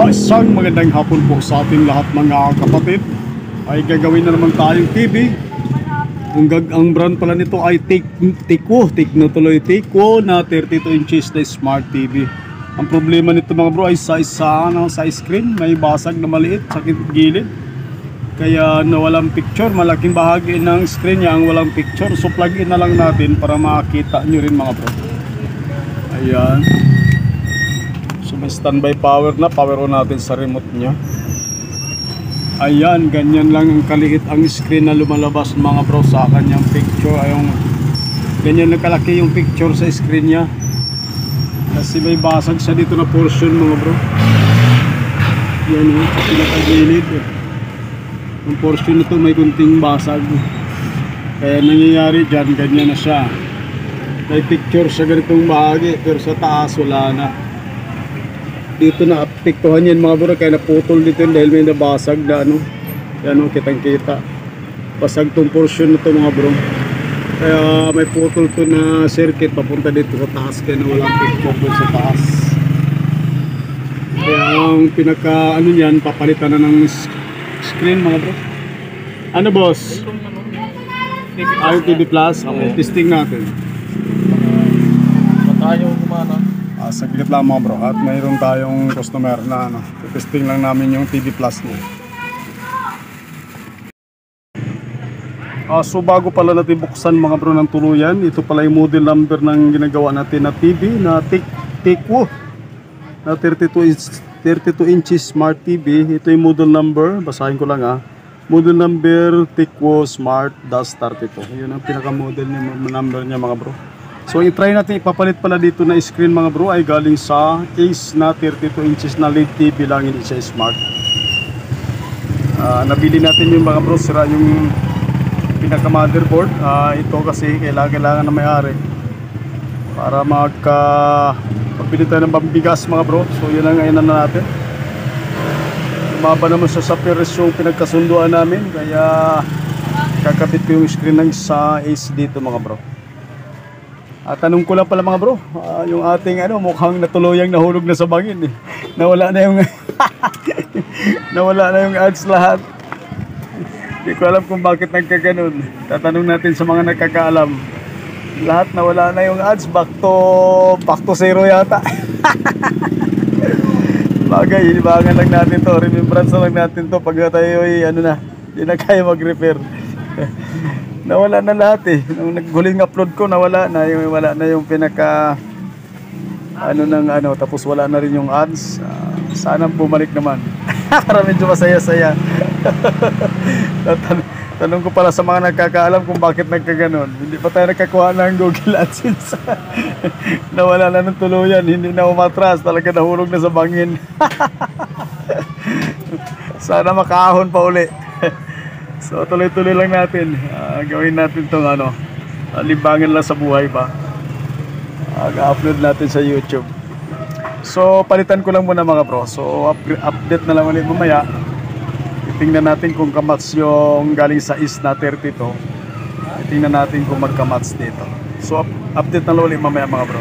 Isang magandang hapon po sa ating lahat mga kapatid. Ay gagawin na naman tayong TV. Ang brand pala nito ay Tikwo na 32 inches na smart TV. Ang problema nito mga bro ay sa screen may basag na maliit sa gilid. Kaya nawalang picture, malaking bahagi ng screen niya ang walang picture. So plug in na lang natin para makita nyo rin mga bro. Ayan. So may standby power na, power on natin sa remote nya. Ayan, ganyan lang ang kaliit ang screen na lumalabas mga bro sa kanyang picture. Ayong, ganyan lang kalaki yung picture sa screen nya. Kasi may basag siya dito na portion mga bro. Yan yung pinakagilid. Yung portion nito may kunting basag. Kaya nangyayari dyan, ganyan na siya. May picture sa ganitong bahagi pero sa taas wala na. Dito na apektuhan yan mga bro, kaya naputol dito yun dahil may nabasag na ano. Yan o, kitang kita. Basag tong portion na to mga bro. Kaya may putol to na circuit papunta dito sa taas, kaya walang picture doon sa taas. Kaya ang pinaka ano yan, papalitan na ng screen mga bro. Ano boss? Ayaw TV Plus? Okay, testing natin. Tayo kumana. Saglit lang mga bro, at mayroon tayong customer na ano, testing lang namin yung TV Plus niya. So bago pala natin buksan mga bro ng tuluyan, ito pala yung model number ng ginagawa natin na TV na Tikwo na 32 inches smart TV. Ito yung model number, basahin ko lang model number Tikwo Smart -32. Yun ang pinaka model niya, number niya mga bro. So i-try natin ipapalit pala dito na screen mga bro ay galing sa Ace na 32 inches na LED TV lang, hindi siya smart. Nabili natin yung mga bro, sira yung pinaka motherboard. Ito kasi kailangan na may-ari para magbili tayo ng pambigas mga bro. So yun ang ngayon na natin. Umaba naman sa presyo yung pinagkasunduan namin, kaya kakabit ko yung screen ng sa Ace dito mga bro. Tanong ko lang pala mga bro, yung ating mukhang natuluyang nahulog na sa bangin eh. Nawala na yung nawala na yung ads lahat. Hindi ko alam kung bakit nagkaganon. Tatanong natin sa mga nagkakaalam. Lahat nawala na yung ads, back to zero yata. Bagay, inibangan lang natin to, remembrance lang natin to pag tayo hindi na kaya mag-repair. Nawala na lahat eh. Nung naghuling upload ko, wala na yung pinaka tapos wala na rin yung ads. Sana bumalik naman. Para medyo masaya-saya. Tanong ko pala sa mga nagkakaalam kung bakit nagkaganon. Hindi pa tayo nagkakuha ng Google AdSense. Nawala na ng tuluyan, hindi na umatras, talaga nahulog na sa bangin. Sana makahon pa uli. So tuloy-tuloy lang natin, gawin natin itong libangan lang sa buhay pa. Upload natin sa YouTube. So palitan ko lang muna mga bro. So update na lang ulit mamaya. Tingnan natin kung kamats yung galing sa Ace na 32. Tingnan natin kung magkamats dito. So update na lang ulit mamaya mga bro.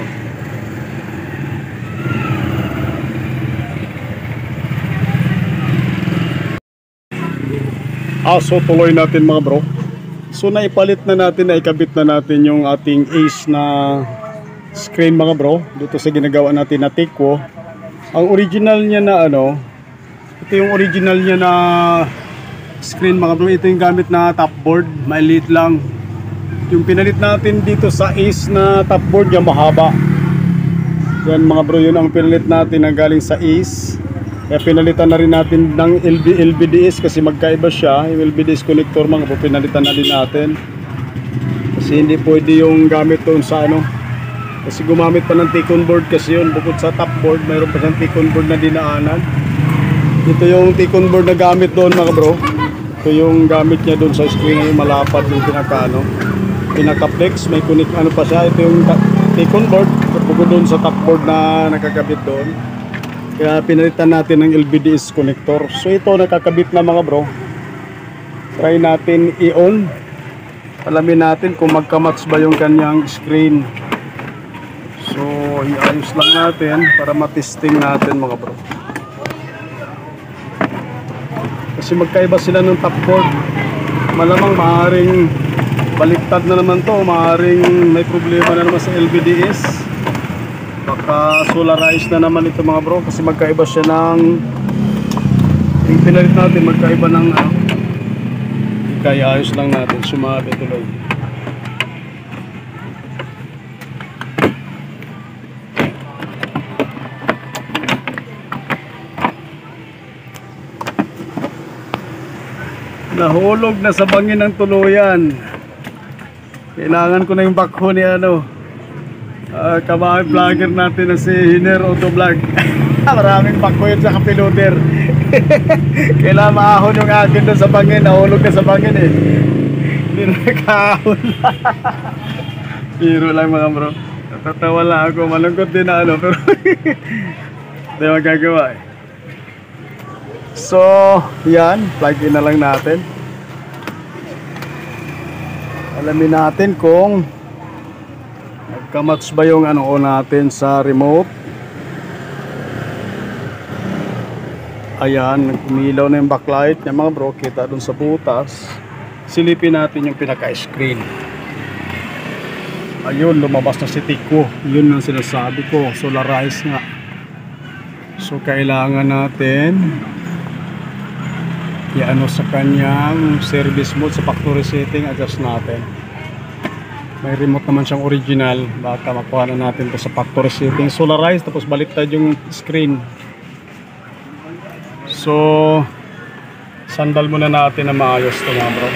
So tuloy natin mga bro. So naipalit na natin, naikabit na natin yung ating Ace na screen mga bro dito sa ginagawa natin na Tikwo. Ang original niya na ito yung original niya na screen mga bro. Ito yung gamit na top board, maliit lang. Yung pinalit natin dito sa Ace na top board yung mahaba. Yan mga bro, yun ang pinalit natin na galing sa Ace. Kaya pinalitan na rin natin ng LVDS kasi magkaiba siya. Yung LVDS connector mga bro, pinalitan na din natin. Kasi hindi pwede yung gamit doon sa kasi gumamit pa ng Tikon board kasi yun. Bukod sa top board, mayroon pa siyang Tikon board na dinaanan. Ito yung Tikon board na gamit doon mga bro. Ito yung gamit niya doon sa screen, yung malapad yung pinaka-flex. May connect pa siya. Ito yung Tikon board. Bukod doon sa top board na nakakabit doon. Kaya pinalitan natin ng LVDS connector. So ito nakakabit na mga bro. Try natin i-on. Alamin natin kung magkamatch ba yung kanyang screen. So iayos lang natin para matesting natin mga bro. Kasi magkaiba sila ng top cord. Malamang maaaring baliktad na naman to, maaaring may problema na naman sa LVDS. Baka solarized na naman ito mga bro, kasi magkaiba siya ng yung pinalit natin, magkaiba ng kaya ayos lang natin, sumabi tuloy. Nahulog na sa bangin ng tuluyan. Kailangan ko na yung backhoe ni kabahay vlogger natin na si Hiner Auto Vlog. Maraming backhoe yun sa kapiloter. Kailangan maahon yung akin doon sa bangin. Nahulog na sa bangin eh. Hindi na nakahon. Hero lang mga bro. Natatawa lang ako. Malungkot din na pero hindi magagawa eh. So, yan, plug in na lang natin. Alamin natin kung nagka-match ba yung on natin sa remote. Ayan, umilaw na yung backlight niya mga bro, kita dun sa butas. Silipin natin yung pinaka-screen. Ayun, lumabas na si Tikwo. Yun ang sinasabi ko, solarize nga. So, kailangan natin sa kanyang service mode sa factory setting, adjust natin. May remote naman siyang original, baka makuha na natin to sa factory setting, solarize, tapos baliktad yung screen. So sandal muna natin na maayos to mga bro.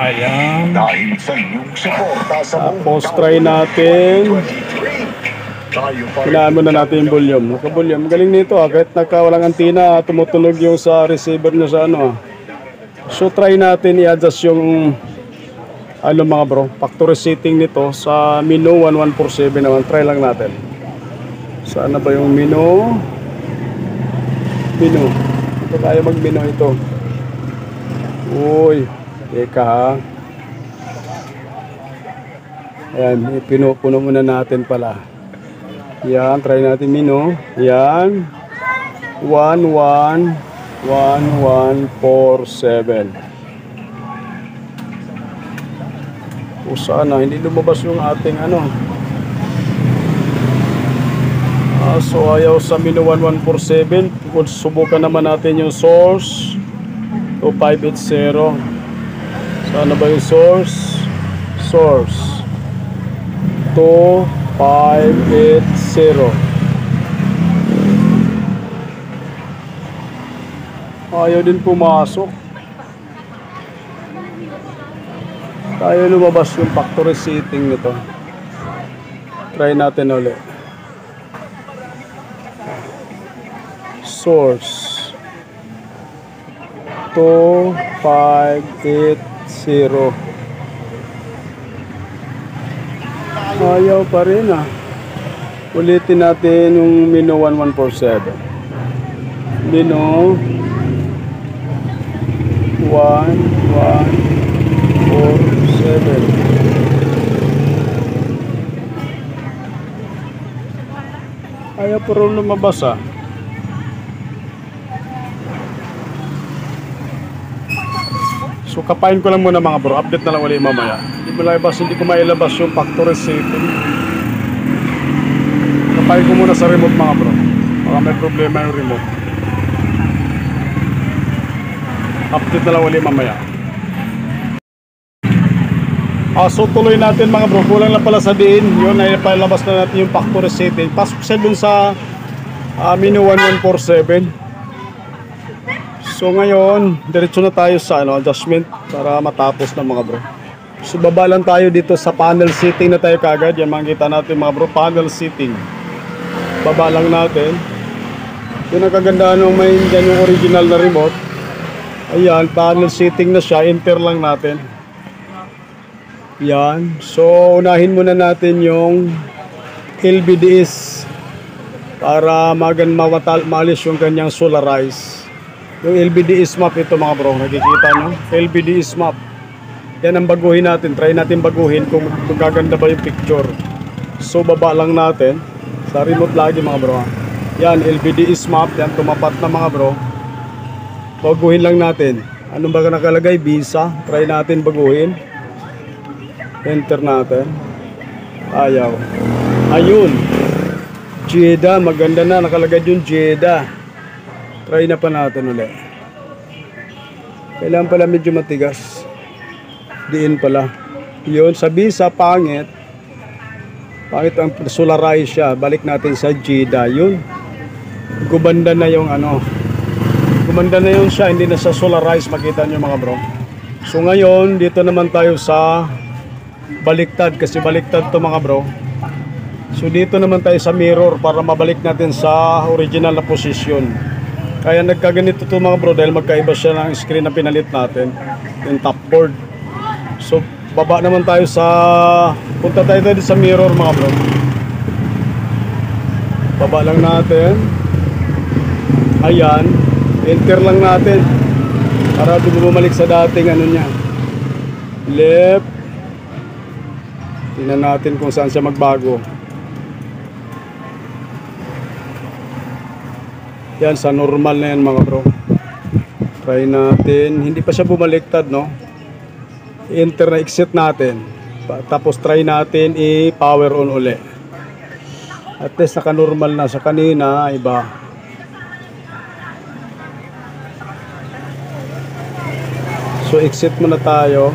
Ayan, tapos try natin. Kailangan muna natin yung volume. Naka-volume. Magaling nito kahit walang antina, tumutunog yung sa receiver niya sa So try natin i-adjust yung mga bro, factory setting nito sa menu 1147 naman. Try lang natin. Saan na ba yung menu? Menu. Ito tayo mag-menu ito. Uy, teka ha. Ayan, pinupuno muna natin pala. Yan, try natin menu. Yan. 111147. O sana hindi lumabas yung ating so ayaw sa menu 1147. Subukan naman natin yung source 2580. Sana ba yung source? Source 2580. Ayaw din pumasok. Tayo lumabas yung factory setting nito. Try natin ulit. Source 2580. Ayaw pa rin Ulitin natin yung menu 1147. Menu 1147. Ayaw pa rin lumabas So kapain ko lang muna mga bro, update na lang ulit mamaya. Hindi ko mailabas yung factory setting. Kapain ko muna sa remote mga bro. Baka may problema yung remote. Update na lang ulit mamaya. So tuloy natin mga bro, kulang lang pala sa diin. Yun ay palabas na natin yung factory setting. Pasok siya dun sa menu 1147. So ngayon, diretso na tayo sa adjustment para matapos na mga bro. So baba lang tayo dito sa panel setting na tayo kagad. Yan makikita natin mga bro, panel setting. Baba lang natin. Yun ang kagandahan ng may dyan yung original na remote. Ayan, panel setting na siya. Enter lang natin. Yan. So unahin muna natin yung LVDS para maalis yung kanyang solarize. Yung LVDS map ito mga bro, nakikita nyo? LVDS map. Yan ang baguhin natin. Try natin baguhin kung gaganda ba yung picture. So baba lang natin. Sa remote lagi mga bro. Yan, LVDS map. Yan, tumapat na mga bro. Baguhin lang natin. Ano ba nakalagay? Visa. Try natin baguhin. Enter natin. Ayaw. Ayun. Jeddah. Maganda na. Nakalagay yung Jeddah. Try na pa natin ulit. Kailangan pala medyo matigas. Diin pala. Yun. Sa visa, pangit. Pangit ang solarize siya. Balik natin sa Jeddah. Yun. Gumanda na yung ano. Gumanda na yun siya. Hindi na sa solarize. Makita nyo mga bro. So ngayon, dito naman tayo sa baliktad. Kasi baliktad to mga bro. So dito naman tayo sa mirror para mabalik natin sa original na position. Kaya nagkaganito to mga bro dahil magkaiba siya ng screen na pinalit natin. Yung top board. So baba naman tayo sa... Punta tayo sa mirror mga bro. Baba lang natin. Ayan. Enter lang natin. Para bumalik sa dating ano niya. Left. Tingnan natin kung saan siya magbago. Yan, sa normal na yan mga bro. Try natin. Hindi pa siya bumaliktad, no? Enter na exit natin. Tapos try natin i-power on uli. At least naka-normal na. Sa kanina, iba. So exit muna tayo.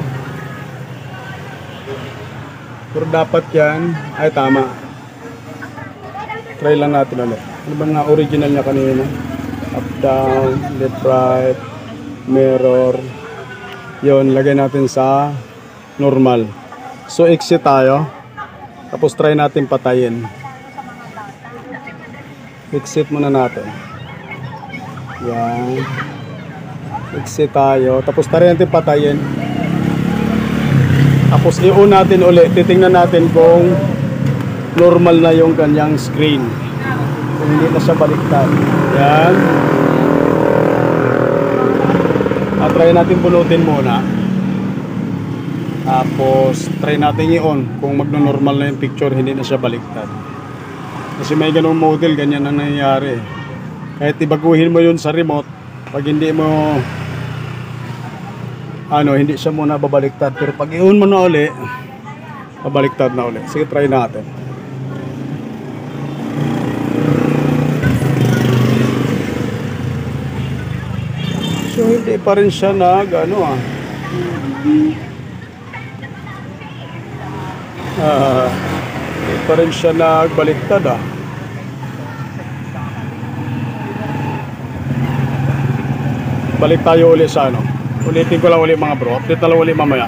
Pero dapat yan. Ay tama. Try lang natin ulit. Ano ba nga original niya kanina? Up, down, left, right, mirror. Yun, lagay natin sa normal. So exit tayo. Tapos try natin patayin. Exit muna natin. Yan. Exit tayo. Tapos try natin patayin. Tapos i-on natin ulit. Titingnan natin kung normal na yung kanyang screen. Kung hindi na siya baliktad. Yan. At try natin bunutin muna. Tapos try natin i-on. Kung magno-normal na yung picture, hindi na siya baliktad. Kasi may ganung model, ganyan ang nangyayari. Kahit ibaguhin mo yun sa remote, pag hindi mo hindi siya muna babaliktad. Pero pag i-on mo na uli, babaliktad na uli. Sige, try natin. So hindi pa rin siya hindi pa rin siya nagbaliktad Balik tayo uli sa ulitin ko lang uli mga bro. Update na lang uli mamaya.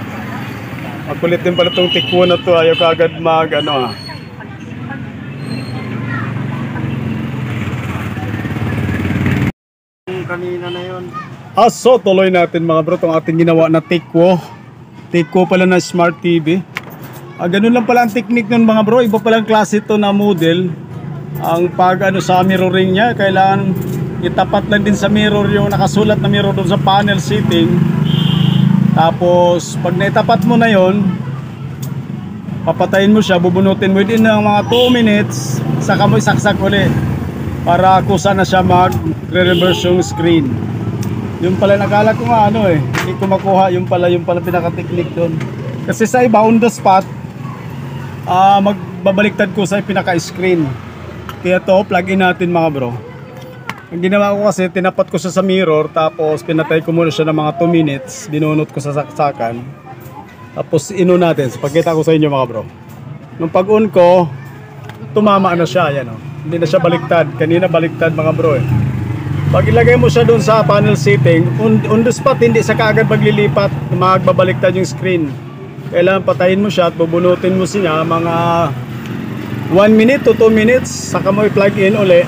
Magkulitin pala itong tikwo na to. Ayaw ka agad Kanina na yun. So tuloy natin mga bro itong ating ginawa na tikwo. Tikwo pala na smart TV. Ganun lang pala ang technique nun mga bro. Iba palang klase ito na model. Ang sa mirroring niya, kailangan itapat lang din sa mirror yung nakasulat na mirror doon sa panel setting. Tapos pag naitapat mo na yon, papatayin mo siya, bubunutin mo within ng mga 2 minutes, saka mo isaksak ulit para kusa na siya mag-reverse yung screen. Yung pala nakala ko nga hindi ko makuha. Yung pala pinaka-technique doon. Kasi sa iba on the spot, magbabaliktad ko sa pinaka-screen. Kaya to, plug-in natin mga bro. Ang ginawa ko kasi, tinapat ko siya sa mirror, tapos pinatay ko muna siya ng mga 2 minutes, binunot ko sa saksakan, tapos in-on natin. So, pagkita ko sa inyo mga bro, nung pag-on ko, tumama na siya, hindi na siya baliktad. Kanina baliktad mga bro Pag ilagay mo siya doon sa panel setting, on the spot, hindi sa kaagad maglilipat, magbabaliktad yung screen. Kailangan patayin mo siya at bubunutin mo siya mga 1 minute to 2 minutes, saka mo i-plug in uli.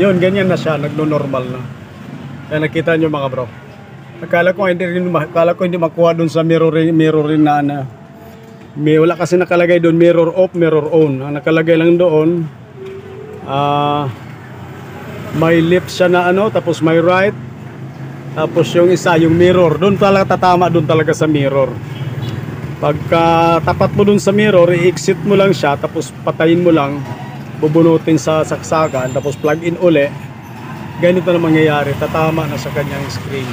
Yun, ganyan na siya, nagno-normal na. Kaya nakita nyo mga bro. Akala ko hindi makuha doon sa mirroring na wala kasi nakalagay doon mirror off, mirror on. Ang nakalagay lang doon, may left siya na tapos may right. Tapos yung isa, yung mirror, doon talaga tatama, doon talaga sa mirror. Pagka tapat mo doon sa mirror, i-exit mo lang siya, tapos patayin mo lang, bubunutin sa saksakan, tapos plug in uli. ganito na mangyayari, tatama na sa kanyang screen,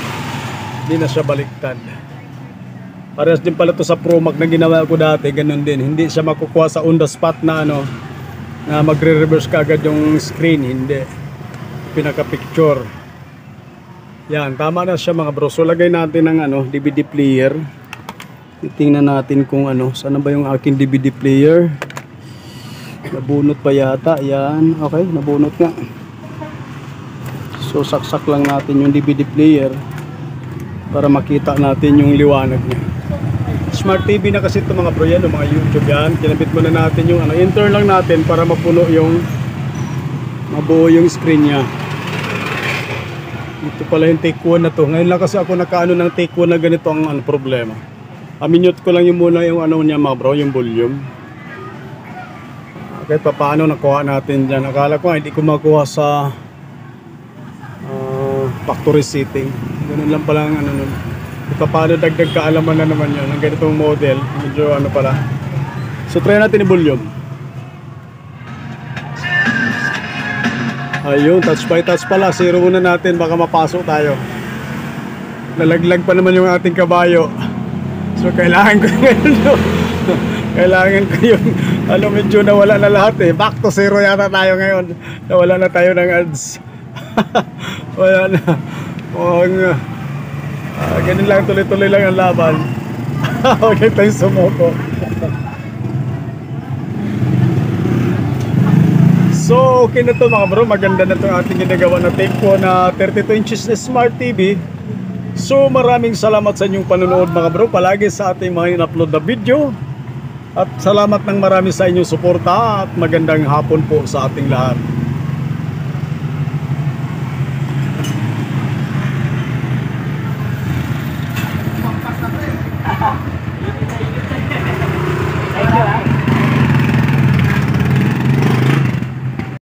hindi na siya baliktad. Parehas din pala to sa Pro Mac na ginawa ko dati, ganun din, hindi siya makukuha sa on the spot na ano, na magre-reverse ka agad yung screen, hindi, pinaka-picture. Yan, tama na siya mga bro. So lagay natin ng ano, DVD player. Titingnan natin kung ano, sana ba yung aking DVD player. Nabunot pa yata. Yan, okay, nabunot nga. So saksak lang natin yung DVD player para makita natin yung liwanag niya. Smart TV na kasi ito mga bro, yan, mga YouTube yan. Kinabit muna natin yung ano, intern lang natin para mapuno yung mabuo yung screen niya. Ito pala yung take 1 na to. Ngayon lang kasi ako nakaano ng take 1 na ganito ang ano, problema. Minute ko lang yung muna yung ano niya mga bro, yung volume. Kahit pa paano nakuha natin dyan. Akala ko hindi ko makuha sa factory setting. Ganun lang pala ang ano nun. Kahit pa paano dagdag kaalaman na naman yun. Ang ganitong model, medyo ano pala. So try natin yung volume. Ayun, touch by touch pala. Zero muna natin, baka mapasok tayo. Nalaglag pa naman yung ating kabayo. So kailangan ko kailangan ko yung ano, medyo nawala na lahat eh. Back to zero yata tayo ngayon. Nawala na tayo ng ads. Wala na. Ganun lang, tuloy-tuloy lang ang laban. Huwag tayo sumuko. So okay na to mga bro, maganda na itong ating ginagawa na take ko na 32 inches na Smart TV. So maraming salamat sa inyong panonood mga bro, palagi sa ating mga in-upload na video. At salamat ng marami sa inyong suporta at magandang hapon po sa ating lahat.